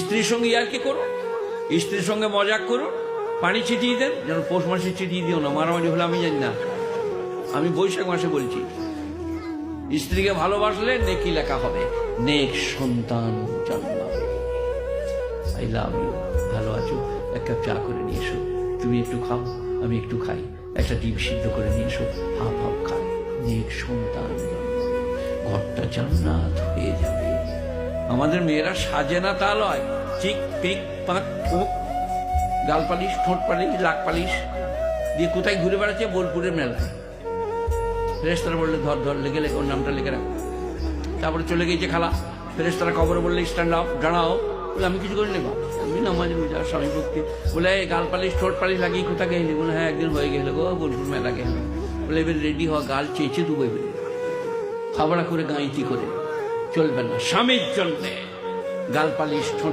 স্ত্রীর সঙ্গে আর কি করো, স্ত্রীর সঙ্গে মজাক করো, পানি ছিটিয়ে দেন, যেন পৌষ মাসে ছিটিয়ে দিও না, মারামারি হলে আমি জানি না, আমি বৈশাখ মাসে বলছি। স্ত্রীকে ভালোবাসলে নেকি লেখা হবে, নেক সন্তান জন্মাবে। আই লাভ ইউ, ভালো আছো, এক কাপ চা করে নিয়ে এসো, তুমি একটু খাও আমি একটু খাই, একটা ডিম সিদ্ধ করে নিয়ে এসো, হাফ হাফ খাই, নেক সন্তান জন্মাবে, ঘরটা জান্নাত হয়ে যাবে। আমাদের মেয়েরা সাজে না তা লয়, চিক পিক পাক পুক, গাল পালিশ, ঠোঁট পালিশ, লাক পালিশ দিয়ে কোথায় ঘুরে বেড়াচ্ছে, বোলপুরের মেলায়। ফেরেশতারা বললে ধর ধর, লেগে লেগে ওর নামটা লিখে রাখো। তারপরে চলে গিয়েছে খালা, ফেরেশতারা খবরে বললে স্ট্যান্ড আপ, দাঁড়াও। বলে আমি কিছু করে নেবো, আমি নামাজ রোজা স্বামী ভক্তি। বলে গাল পালিশ ঠোঁট পালিশ লাগিয়ে কোথায় গেলি? বলে হ্যাঁ একদিন হয়ে গেল গো, বোলপুর মেলা গেল। বলে এবার রেডি হওয়া, গাল চেঁচে দেবো, এবার খাবড়া করে গাঁইতি করে চলবে না, স্বামীর জন্যে গাল পালিশ ঠোঁট